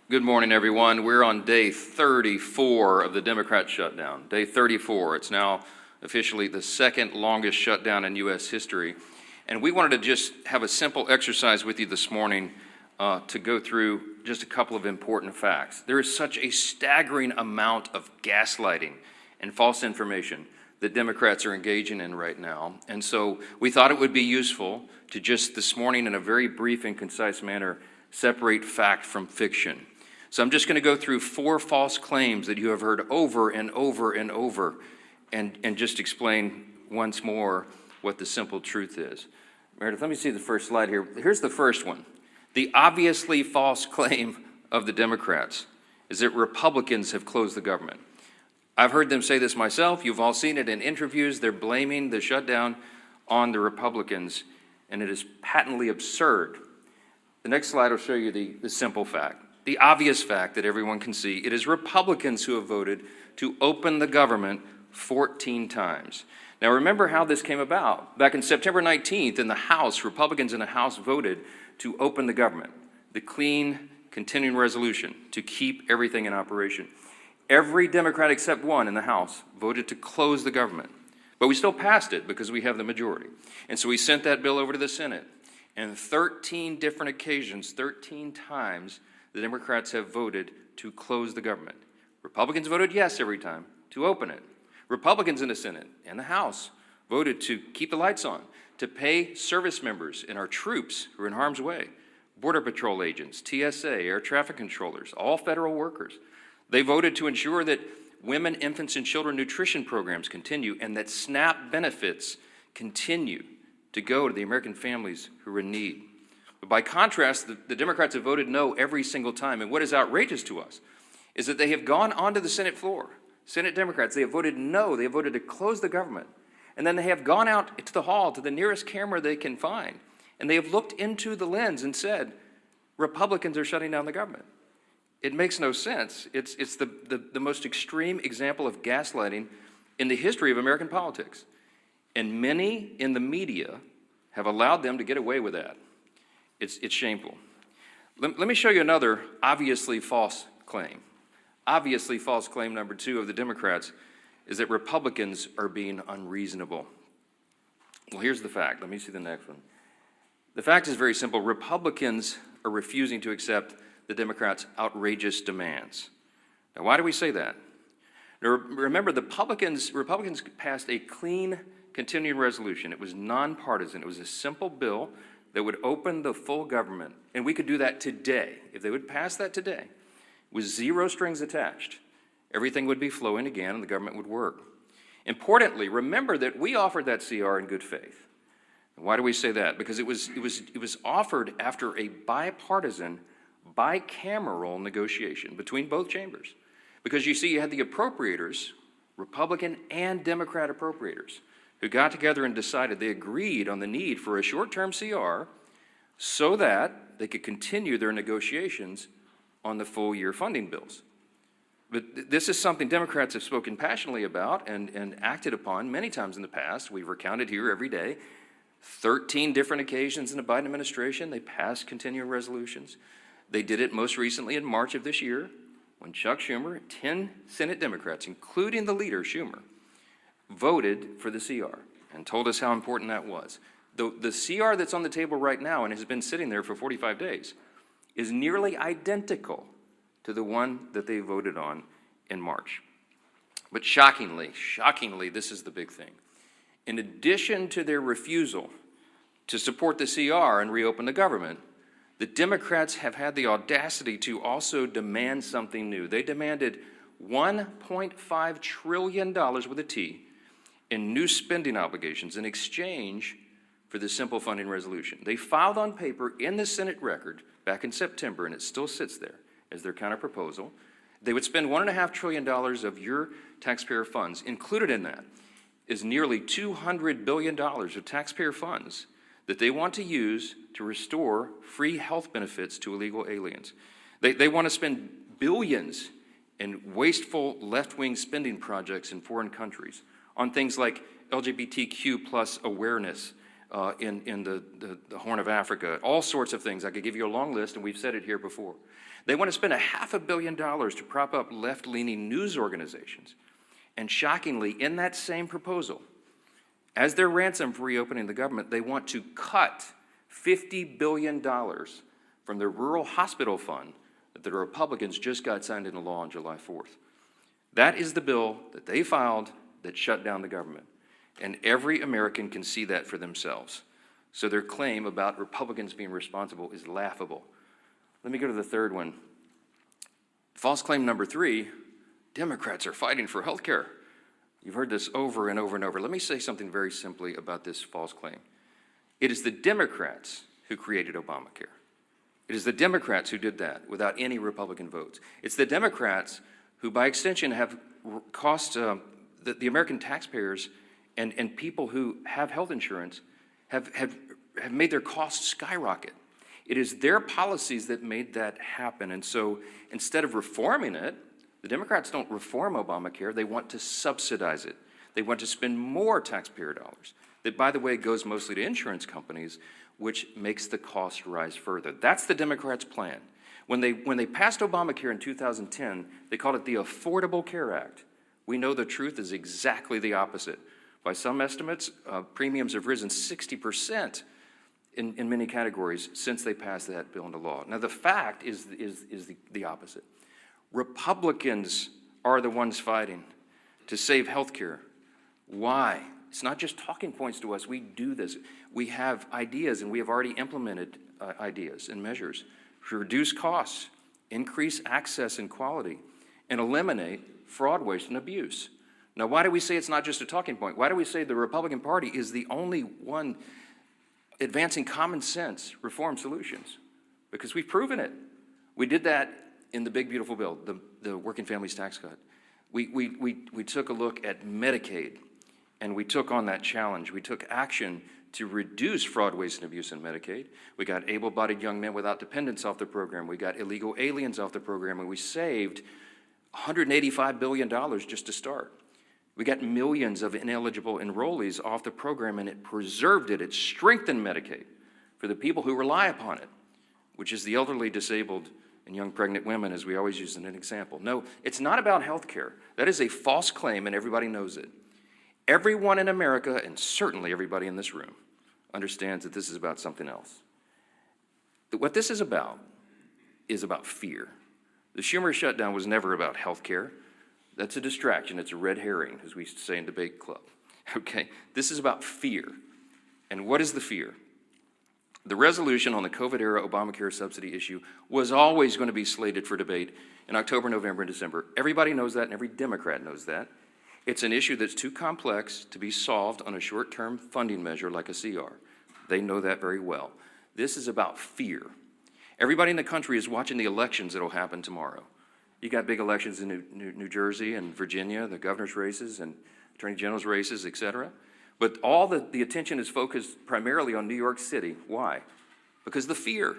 Good morning, everyone. We're on day 34 of the Democrat shutdown. Day 34. It's now officially the second longest shutdown in U.S. history. And we wanted to just have a simple exercise with you this morning to go through just a couple of important facts. There is such a staggering amount of gaslighting and false information that Democrats are engaging in right now. And so we thought it would be useful to just this morning, in a very brief and concise manner, separate fact from fiction. So I'm just going to go through 4 false claims that you have heard over and over and over, and just explain once more what the simple truth is. Meredith, let me see the first slide here. Here's the first one. The obviously false claim of the Democrats is that Republicans have closed the government. I've heard them say this myself. You've all seen it in interviews. They're blaming the shutdown on the Republicans, and it is patently absurd. The next slide will show you the simple fact. The obvious fact that everyone can see, it is Republicans who have voted to open the government 14 times. Now remember how this came about. Back in September 19th in the House, Republicans in the House voted to open the government, the clean continuing resolution to keep everything in operation. Every Democrat except one in the House voted to close the government, but we still passed it because we have the majority. And so we sent that bill over to the Senate. And 13 different occasions, 13 times, the Democrats have voted to close the government. Republicans voted yes every time to open it. Republicans in the Senate and the House voted to keep the lights on, to pay service members and our troops who are in harm's way, Border Patrol agents, TSA, air traffic controllers, all federal workers. They voted to ensure that women, infants, and children nutrition programs continue and that SNAP benefits continue to go to the American families who are in need. But by contrast, the Democrats have voted no every single time. And what is outrageous to us is that they have gone onto the Senate floor. Senate Democrats, they have voted no. They have voted to close the government. And then they have gone out to the hall, to the nearest camera they can find. And they have looked into the lens and said, Republicans are shutting down the government. It makes no sense. It's the most extreme example of gaslighting in the history of American politics. And many in the media have allowed them to get away with that. It's shameful. Let me show you another obviously false claim. Obviously false claim number 2 of the Democrats is that Republicans are being unreasonable. Well, here's the fact. Let me see the next one. The fact is very simple. Republicans are refusing to accept the Democrats' outrageous demands. Now, why do we say that? Now, remember, the Republicans passed a clean continuing resolution. It was nonpartisan. It was a simple bill that would open the full government. And we could do that today. If they would pass that today, with 0 strings attached, everything would be flowing again and the government would work. Importantly, remember that we offered that CR in good faith. And why do we say that? Because it was offered after a bipartisan, bicameral negotiation between both chambers. Because you see, you had the appropriators, Republican and Democrat appropriators, who got together and decided they agreed on the need for a short-term CR so that they could continue their negotiations on the full-year funding bills. But this is something Democrats have spoken passionately about and acted upon many times in the past. We've recounted here every day. 13 different occasions in the Biden administration, they passed continuing resolutions. They did it most recently in March of this year when Chuck Schumer, 10 Senate Democrats, including the leader, Schumer, voted for the CR and told us how important that was. The CR that's on the table right now and has been sitting there for 45 days is nearly identical to the one that they voted on in March. But shockingly, this is the big thing. In addition to their refusal to support the CR and reopen the government, the Democrats have had the audacity to also demand something new. They demanded $1.5 trillion with a T in new spending obligations in exchange for the simple funding resolution. They filed on paper in the Senate record back in September, and it still sits there as their counterproposal. They would spend $1.5 trillion of your taxpayer funds. Included in that is nearly $200 billion of taxpayer funds that they want to use to restore free health benefits to illegal aliens. They want to spend billions in wasteful left-wing spending projects in foreign countries on things like LGBTQ plus awareness, in the Horn of Africa, all sorts of things. I could give you a long list, and we've said it here before. They want to spend $500 million to prop up left-leaning news organizations. And shockingly, in that same proposal, as their ransom for reopening the government, they want to cut $50 billion from the rural hospital fund that the Republicans just got signed into law on July 4th. That is the bill that they filed that shut down the government. And every American can see that for themselves. So their claim about Republicans being responsible is laughable. Let me go to the third one. False claim number 3, Democrats are fighting for health care. You've heard this over and over and over. Let me say something very simply about this false claim. It is the Democrats who created Obamacare. It is the Democrats who did that without any Republican votes. It's the Democrats who, by extension, have cost the American taxpayers and people who have health insurance have made their costs skyrocket. It is their policies that made that happen. And so instead of reforming it, the Democrats don't reform Obamacare. They want to subsidize it. They want to spend more taxpayer dollars. That, by the way, goes mostly to insurance companies, which makes the cost rise further. That's the Democrats' plan. When they passed Obamacare in 2010, they called it the Affordable Care Act. We know the truth is exactly the opposite. By some estimates, premiums have risen 60% in many categories since they passed that bill into law. Now, the fact is the opposite. Republicans are the ones fighting to save health care. Why? It's not just talking points to us. We do this. We have ideas, and we have already implemented ideas and measures to reduce costs, increase access and quality, and eliminate fraud, waste, and abuse. Now, why do we say it's not just a talking point? Why do we say the Republican Party is the only one advancing common sense reform solutions? Because we've proven it. We did that in the big, beautiful bill, the Working Families Tax Cut. We took a look at Medicaid, and we took on that challenge. We took action to reduce fraud, waste, and abuse in Medicaid. We got able-bodied young men without dependents off the program. We got illegal aliens off the program, and we saved $185 billion just to start. We got millions of ineligible enrollees off the program, and it preserved it. It strengthened Medicaid for the people who rely upon it, which is the elderly, disabled, and young pregnant women, as we always use as an example. No, it's not about health care. That is a false claim, and everybody knows it. Everyone in America, and certainly everybody in this room, understands that this is about something else. What this is about fear. The Schumer shutdown was never about health care. That's a distraction. It's a red herring, as we used to say in debate club. Okay? This is about fear. And what is the fear? The resolution on the COVID-era Obamacare subsidy issue was always going to be slated for debate in October, November, and December. Everybody knows that, and every Democrat knows that. It's an issue that's too complex to be solved on a short-term funding measure like a CR. They know that very well. This is about fear. Everybody in the country is watching the elections that will happen tomorrow. You got big elections in New Jersey and Virginia, the governor's races and attorney general's races, et cetera. But all the attention is focused primarily on New York City. Why? Because the fear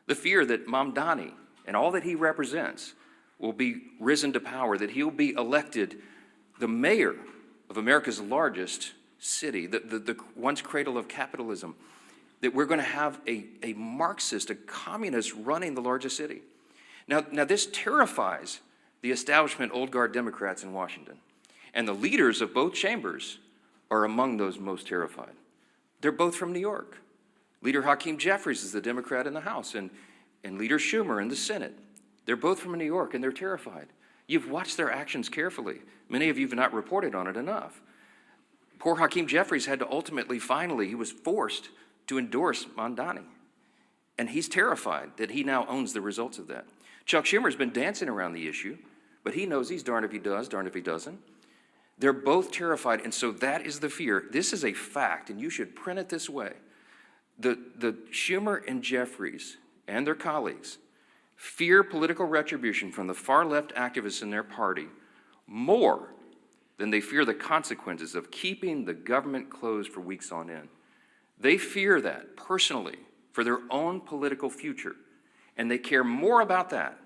that Mamdani and all that he represents will be risen to power, that he'll be elected the mayor of America's largest city, the once cradle of capitalism, that we're going to have a Marxist, a communist running the largest city. Now this terrifies the establishment old guard Democrats in Washington. And the leaders of both chambers are among those most terrified. They're both from New York. Leader Hakeem Jeffries is the Democrat in the House, and Leader Schumer in the Senate. They're both from New York, and they're terrified. You've watched their actions carefully. Many of you have not reported on it enough. Poor Hakeem Jeffries had to finally, he was forced to endorse Mamdani. And he's terrified that he now owns the results of that. Chuck Schumer's been dancing around the issue, but he knows he's darned if he does, darned if he doesn't. They're both terrified, and so that is the fear. This is a fact, and you should print it this way. The Schumer and Jeffries and their colleagues fear political retribution from the far-left activists in their party more than they fear the consequences of keeping the government closed for weeks on end. They fear that personally for their own political future, and they care more about that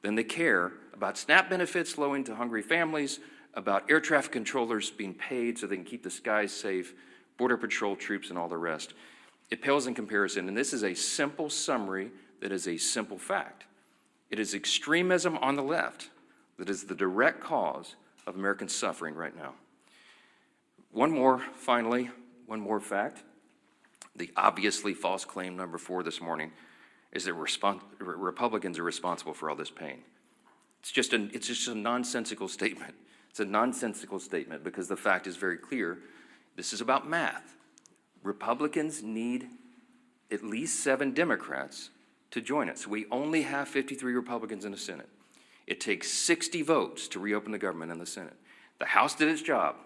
than they care about SNAP benefits flowing to hungry families, about air traffic controllers being paid so they can keep the skies safe, Border Patrol troops, and all the rest. It pales in comparison, and this is a simple summary that is a simple fact. It is extremism on the left that is the direct cause of American suffering right now. One more fact. The obviously false claim number 4 this morning is that Republicans are responsible for all this pain. It's just a nonsensical statement. It's a nonsensical statement because the fact is very clear. This is about math. Republicans need at least 7 Democrats to join us. We only have 53 Republicans in the Senate. It takes 60 votes to reopen the government in the Senate. The House did its job,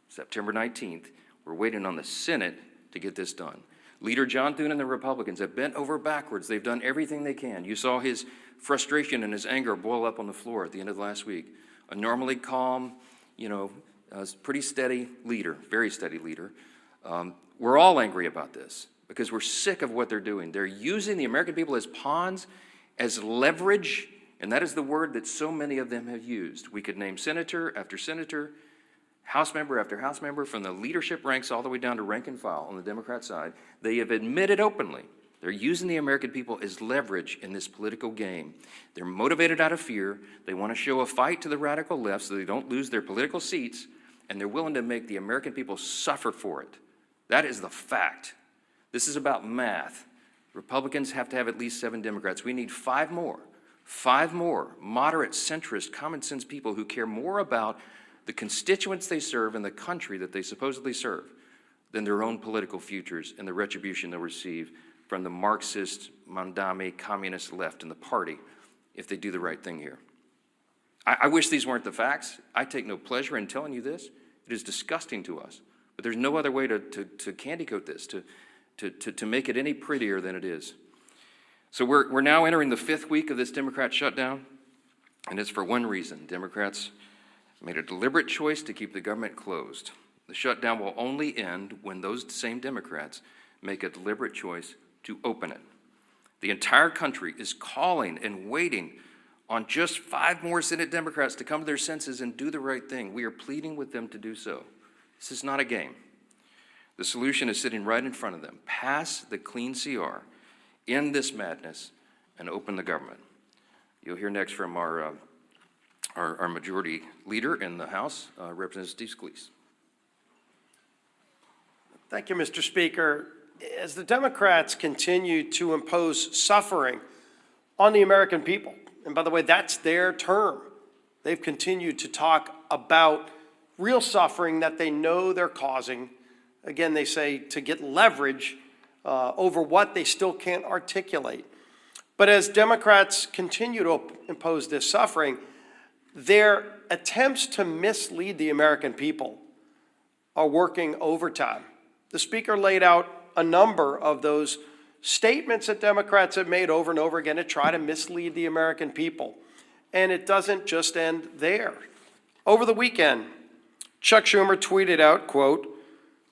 September 19th. We're waiting on the Senate to get this done. Leader John Thune and the Republicans have bent over backwards. They've done everything they can. You saw his frustration and his anger boil up on the floor at the end of last week. A normally calm, pretty steady leader, very steady leader. We're all angry about this because we're sick of what they're doing. They're using the American people as pawns, as leverage, and that is the word that so many of them have used. We could name senator after senator, House member after House member, from the leadership ranks all the way down to rank and file on the Democrat side. They have admitted openly they're using the American people as leverage in this political game. They're motivated out of fear. They want to show a fight to the radical left so they don't lose their political seats, and they're willing to make the American people suffer for it. That is the fact. This is about math. Republicans have to have at least 7 Democrats. We need 5 more. 5 more moderate, centrist, common sense people who care more about the constituents they serve and the country that they supposedly serve than their own political futures and the retribution they'll receive from the Marxist, Mandami, communist left in the party if they do the right thing here. I wish these weren't the facts. I take no pleasure in telling you this. It is disgusting to us. But there's no other way to candy coat this, to make it any prettier than it is. So we're now entering the 5th week of this Democrat shutdown, and it's for one reason. Democrats made a deliberate choice to keep the government closed. The shutdown will only end when those same Democrats make a deliberate choice to open it. The entire country is calling and waiting on just 5 more Senate Democrats to come to their senses and do the right thing. We are pleading with them to do so. This is not a game. The solution is sitting right in front of them. Pass the clean CR, end this madness, and open the government. You'll hear next from our majority leader in the House, Representative Steve Scalise. Thank you, Mr. Speaker. As the Democrats continue to impose suffering on the American people, and by the way, that's their term, they've continued to talk about real suffering that they know they're causing. Again, they say to get leverage over what they still can't articulate. But as Democrats continue to impose this suffering, their attempts to mislead the American people are working overtime. The Speaker laid out a number of those statements that Democrats have made over and over again to try to mislead the American people. And it doesn't just end there. Over the weekend, Chuck Schumer tweeted out, quote,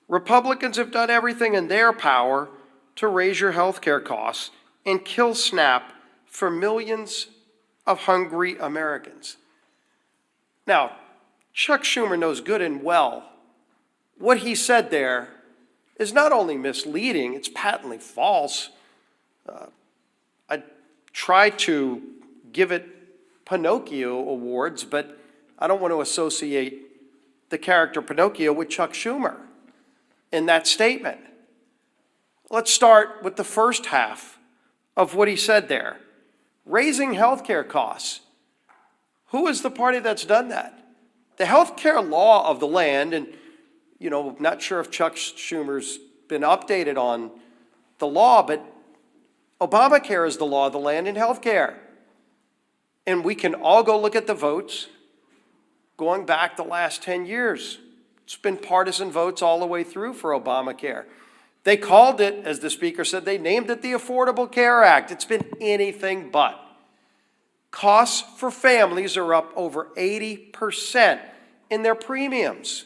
"Republicans have done everything in their power to raise your health care costs and kill SNAP for millions of hungry Americans." Now, Chuck Schumer knows good and well what he said there is not only misleading, it's patently false. I tried to give it Pinocchio awards, but I don't want to associate the character Pinocchio with Chuck Schumer in that statement. Let's start with the first half of what he said there. Raising health care costs. Who is the party that's done that? The health care law of the land, and not sure if Chuck Schumer's been updated on the law, but Obamacare is the law of the land in health care. And we can all go look at the votes going back the last 10 years. It's been partisan votes all the way through for Obamacare. They called it, as the Speaker said, they named it the Affordable Care Act. It's been anything but. Costs for families are up over 80% in their premiums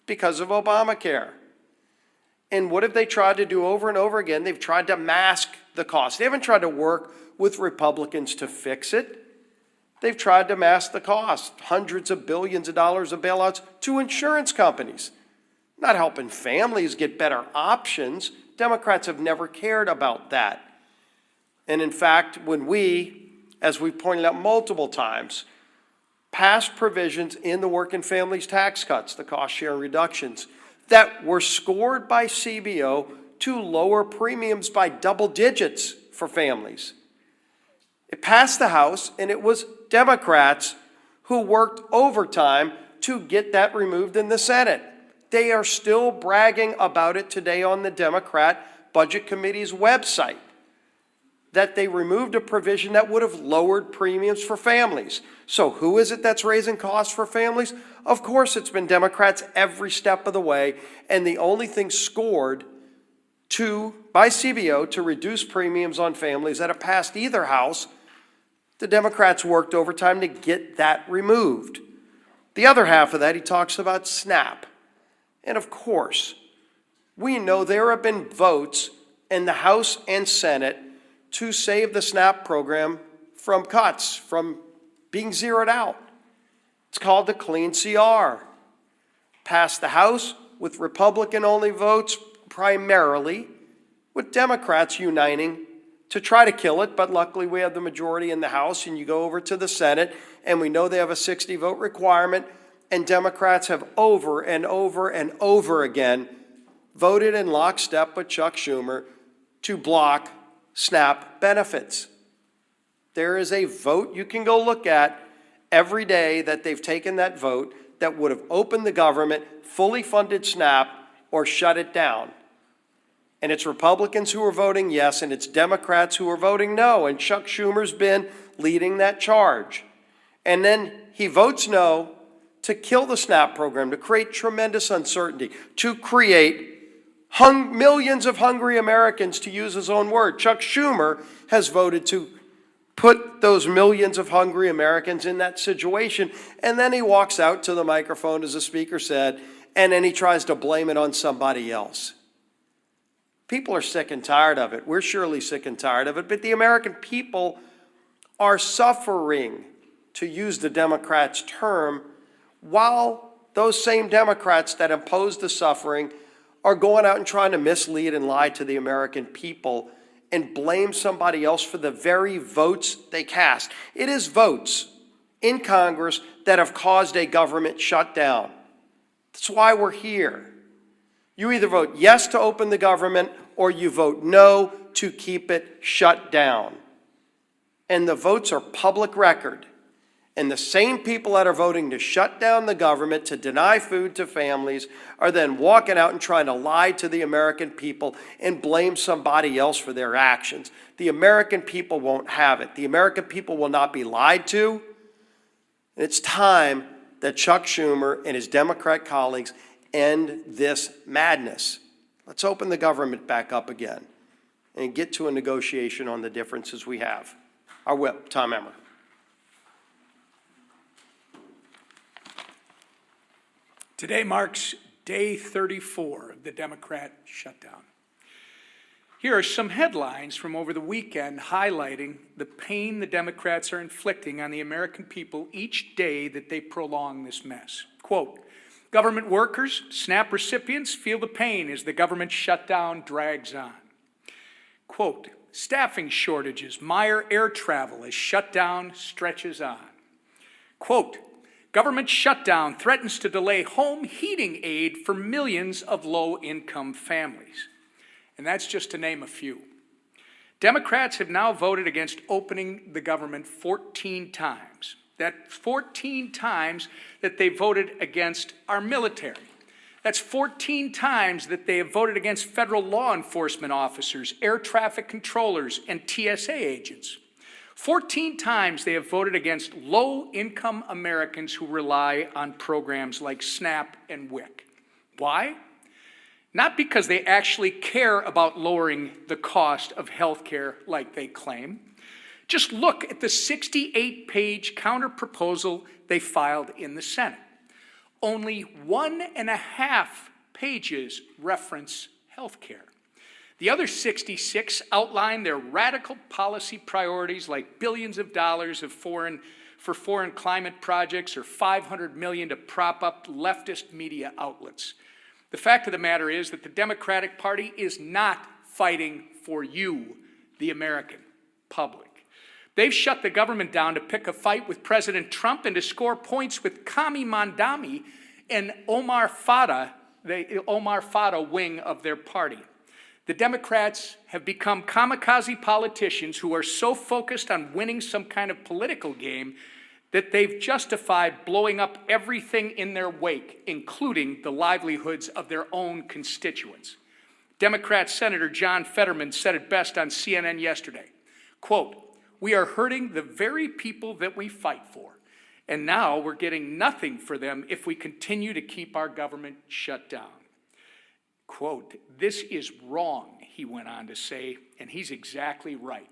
because of Obamacare. And what have they tried to do over and over again? They've tried to mask the cost. They haven't tried to work with Republicans to fix it. They've tried to mask the cost. Hundreds of billions of dollars of bailouts to insurance companies. not helping families get better options. Democrats have never cared about that. And in fact, when we, as we've pointed out multiple times, passed provisions in the working families tax cuts, the cost share reductions, that were scored by CBO to lower premiums by double digits for families. It passed the House, and it was Democrats who worked overtime to get that removed in the Senate. They are still bragging about it today on the Democrat Budget Committee's website, that they removed a provision that would have lowered premiums for families. So who is it that's raising costs for families? Of course, it's been Democrats every step of the way, and the only thing scored by CBO to reduce premiums on families that have passed either house, the Democrats worked overtime to get that removed. The other half of that, he talks about SNAP. And of course, we know there have been votes in the House and Senate to save the SNAP program from cuts, from being zeroed out. It's called the Clean CR. Passed the House with Republican-only votes primarily, with Democrats uniting to try to kill it, but luckily we have the majority in the House, and you go over to the Senate, and we know they have a 60-vote requirement, and Democrats have over and over and over again voted in lockstep with Chuck Schumer to block SNAP benefits. There is a vote you can go look at every day that they've taken that vote that would have opened the government, fully funded SNAP, or shut it down. And it's Republicans who are voting yes, and it's Democrats who are voting no, and Chuck Schumer's been leading that charge. And then he votes no to kill the SNAP program, to create tremendous uncertainty, to create millions of hungry Americans, to use his own word. Chuck Schumer has voted to put those millions of hungry Americans in that situation, and then he walks out to the microphone, as the speaker said, and then he tries to blame it on somebody else. People are sick and tired of it. We're surely sick and tired of it, but the American people are suffering, to use the Democrats' term, while those same Democrats that impose the suffering are going out and trying to mislead and lie to the American people and blame somebody else for the very votes they cast. It is votes in Congress that have caused a government shutdown. That's why we're here. You either vote yes to open the government or you vote no to keep it shut down. And the votes are public record. And the same people that are voting to shut down the government, to deny food to families, are then walking out and trying to lie to the American people and blame somebody else for their actions. The American people won't have it. The American people will not be lied to. And it's time that Chuck Schumer and his Democrat colleagues end this madness. Let's open the government back up again and get to a negotiation on the differences we have. Our whip, Tom Emmer. Today marks day 34 of the Democrat shutdown. Here are some headlines from over the weekend highlighting the pain the Democrats are inflicting on the American people each day that they prolong this mess. Quote, government workers, SNAP recipients feel the pain as the government shutdown drags on. Quote, staffing shortages mire air travel as shutdown stretches on. Quote, government shutdown threatens to delay home heating aid for millions of low-income families. And that's just to name a few. Democrats have now voted against opening the government 14 times. That's 14 times that they voted against our military. That's 14 times that they have voted against federal law enforcement officers, air traffic controllers, and TSA agents. 14 times they have voted against low-income Americans who rely on programs like SNAP and WIC. Why? Not because they actually care about lowering the cost of health care like they claim. Just look at the 68-page counterproposal they filed in the Senate. Only 1.5 pages reference health care. The other 66 outline their radical policy priorities like billions of dollars for foreign climate projects or $500 million to prop up leftist media outlets. The fact of the matter is that the Democratic Party is not fighting for you, the American public. They've shut the government down to pick a fight with President Trump and to score points with Kami Mandami and Omar Fada, the Omar Fada wing of their party. The Democrats have become kamikaze politicians who are so focused on winning some kind of political game that they've justified blowing up everything in their wake, including the livelihoods of their own constituents. Democrat Senator John Fetterman said it best on CNN yesterday, quote, "We are hurting the very people that we fight for, and now we're getting nothing for them if we continue to keep our government shut down." Quote, "This is wrong," he went on to say, and he's exactly right.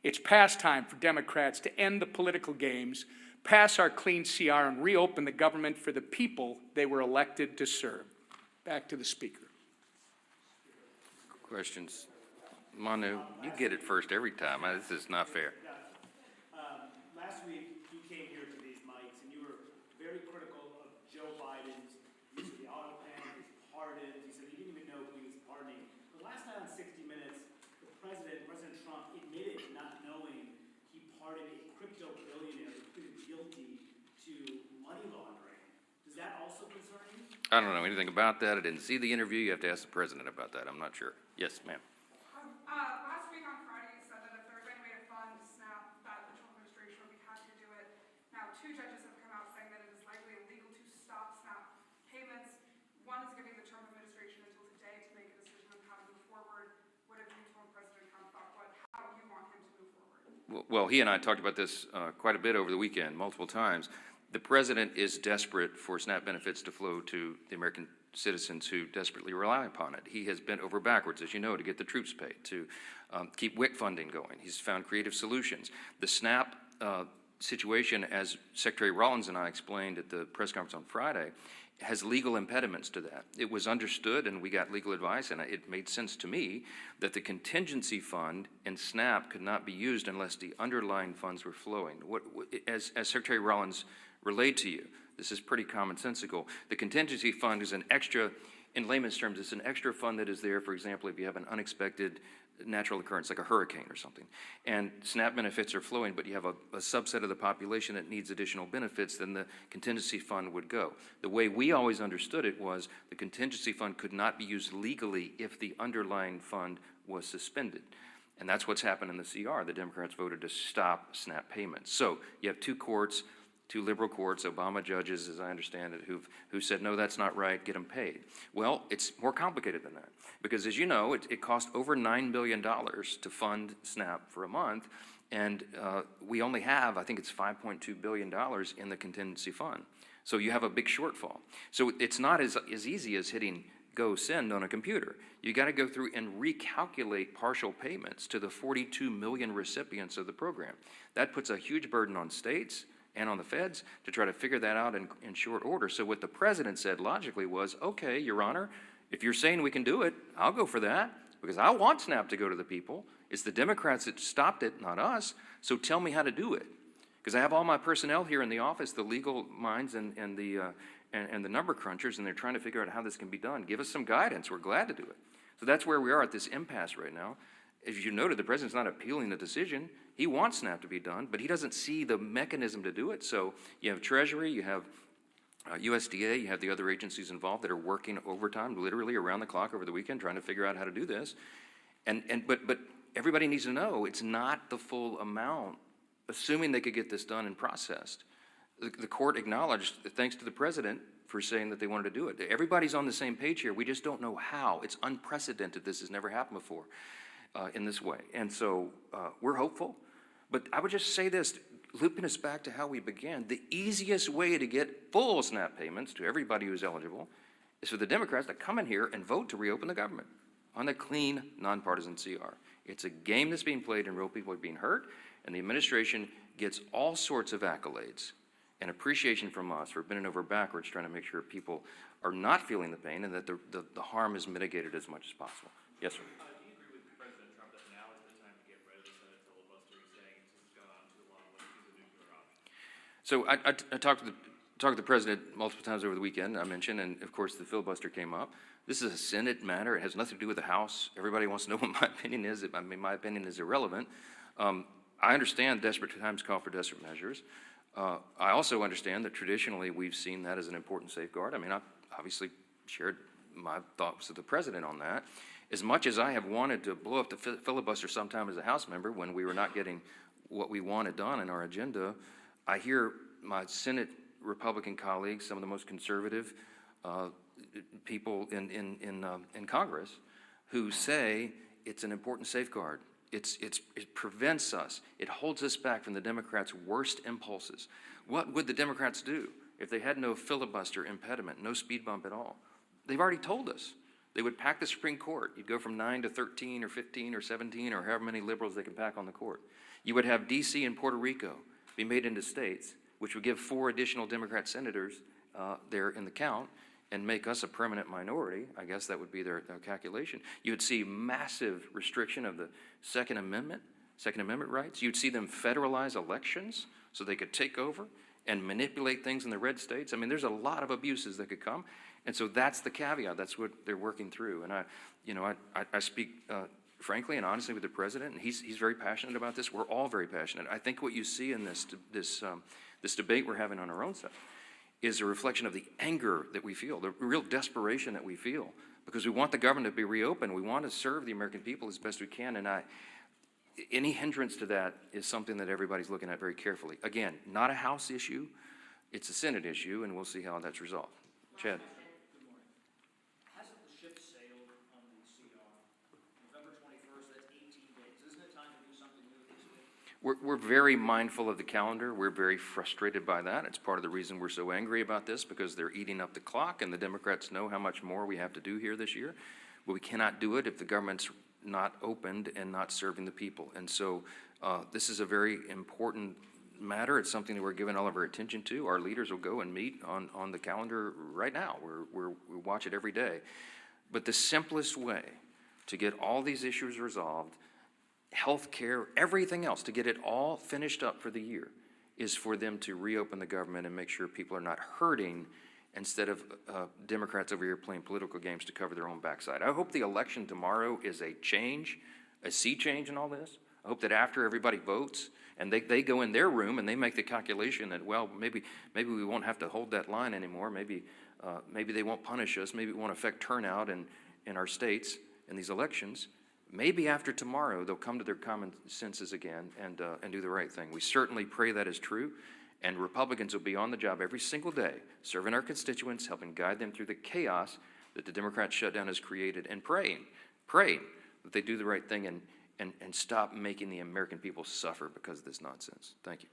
It's past time for Democrats to end the political games, pass our clean CR, and reopen the government for the people they were elected to serve. Back to the Speaker. Questions? Manu, you get it first every time. This is not fair. Last week, you came here to these mics, and you were very critical of Joe Biden's use of the auto pen, his pardons. You said you didn't even know who he was pardoning. But last night on 60 Minutes, President Trump, admitted not knowing he pardoned a crypto billionaire who pleaded guilty to money laundering. Does that also concern you? I don't know anything about that. I didn't see the interview. You have to ask the president about that. I'm not sure. Yes, ma'am. Last week on Friday, you said that if there was any way to fund SNAP, that the Trump administration would be happy to do it. Now, 2 judges have come out saying that it is likely illegal to stop SNAP payments. One is giving the Trump administration until today to make a decision on how to move forward. What have you told President Trump about how you want him to move forward? Well, he and I talked about this quite a bit over the weekend, multiple times. The president is desperate for SNAP benefits to flow to the American citizens who desperately rely upon it. He has bent over backwards, as you know, to get the troops paid, to keep WIC funding going. He's found creative solutions. The SNAP situation, as Secretary Rollins and I explained at the press conference on Friday, has legal impediments to that. It was understood, and we got legal advice, and it made sense to me that the contingency fund in SNAP could not be used unless the underlying funds were flowing. As Secretary Rollins relayed to you, this is pretty commonsensical. The contingency fund is an extra, in layman's terms, it's an extra fund that is there, for example, if you have an unexpected natural occurrence like a hurricane or something, and SNAP benefits are flowing, but you have a subset of the population that needs additional benefits, then the contingency fund would go. The way we always understood it was the contingency fund could not be used legally if the underlying fund was suspended. And that's what's happened in the CR. The Democrats voted to stop SNAP payments. So you have 2 courts, 2 liberal courts, Obama judges, as I understand it, who said, no, that's not right, get them paid. Well, it's more complicated than that. Because as you know, it cost over $9 billion to fund SNAP for a month, and we only have, I think it's $5.2 billion in the contingency fund. So you have a big shortfall. So it's not as easy as hitting go send on a computer. You got to go through and recalculate partial payments to the 42 million recipients of the program. That puts a huge burden on states and on the feds to try to figure that out in short order. So what the president said logically was, okay, Your Honor, if you're saying we can do it, I'll go for that, because I want SNAP to go to the people. It's the Democrats that stopped it, not us, so tell me how to do it. Because I have all my personnel here in the office, the legal minds and the number crunchers, and they're trying to figure out how this can be done. Give us some guidance. We're glad to do it. So that's where we are at this impasse right now. As you noted, the president's not appealing the decision. He wants SNAP to be done, but he doesn't see the mechanism to do it. So you have Treasury, you have USDA, you have the other agencies involved that are working overtime, literally around the clock over the weekend, trying to figure out how to do this. But everybody needs to know it's not the full amount, assuming they could get this done and processed. The court acknowledged, thanks to the president, for saying that they wanted to do it. Everybody's on the same page here. We just don't know how. It's unprecedented. This has never happened before in this way. And so we're hopeful. But I would just say this, looping us back to how we began, the easiest way to get full SNAP payments to everybody who's eligible is for the Democrats to come in here and vote to reopen the government on a clean, nonpartisan CR. It's a game that's being played and real people are being hurt, and the administration gets all sorts of accolades and appreciation from us for bending over backwards trying to make sure people are not feeling the pain and that the harm is mitigated as much as possible. Yes, sir. Do you agree with President Trump that now is the time to get rid of the Senate filibuster? He's saying it's gone on too long. Let's use a nuclear option. So I talked talked to the president multiple times over the weekend, I mentioned, and of course the filibuster came up. This is a Senate matter. It has nothing to do with the House. Everybody wants to know what my opinion is. I mean, my opinion is irrelevant. I understand desperate times call for desperate measures. I also understand that traditionally we've seen that as an important safeguard. I mean, I obviously shared my thoughts with the president on that. As much as I have wanted to blow up the filibuster sometime as a House member when we were not getting what we wanted done in our agenda, I hear my Senate Republican colleagues, some of the most conservative people in Congress, who say it's an important safeguard. It prevents us. It holds us back from the Democrats' worst impulses. What would the Democrats do if they had no filibuster impediment, no speed bump at all? They've already told us. They would pack the Supreme Court. You'd go from 9 to 13 or 15 or 17 or however many liberals they can pack on the court. You would have D.C. and Puerto Rico be made into states, which would give 4 additional Democrat senators there in the count and make us a permanent minority. I guess that would be their calculation. You would see massive restriction of the Second Amendment rights. You'd see them federalize elections so they could take over and manipulate things in the red states. I mean, there's a lot of abuses that could come. And so that's the caveat. That's what they're working through. And I speak frankly and honestly with the president, and he's very passionate about this. We're all very passionate. I think what you see in this debate we're having on our own side is a reflection of the anger that we feel, the real desperation that we feel, because we want the government to be reopened. We want to serve the American people as best we can, and any hindrance to that is something that everybody's looking at very carefully. Again, not a House issue, it's a Senate issue, and we'll see how that's resolved. Chad. Good morning. Hasn't the ship sailed on the CR? November 21st, that's 18 days. Isn't it time to do something new this week? We're very mindful of the calendar. We're very frustrated by that. It's part of the reason we're so angry about this, because they're eating up the clock, and the Democrats know how much more we have to do here this year. But we cannot do it if the government's not opened and not serving the people. And so this is a very important matter. It's something that we're giving all of our attention to. Our leaders will go and meet on the calendar right now. We watch it every day. But the simplest way to get all these issues resolved, health care, everything else, to get it all finished up for the year, is for them to reopen the government and make sure people are not hurting instead of Democrats over here playing political games to cover their own backside. I hope the election tomorrow is a change, a sea change in all this. I hope that after everybody votes and they go in their room and they make the calculation that, well, maybe we won't have to hold that line anymore. Maybe they won't punish us. Maybe it won't affect turnout in our states in these elections. Maybe after tomorrow they'll come to their common senses again and do the right thing. We certainly pray that is true. And Republicans will be on the job every single day, serving our constituents, helping guide them through the chaos that the Democrat shutdown has created, and praying that they do the right thing and stop making the American people suffer because of this nonsense. Thank you.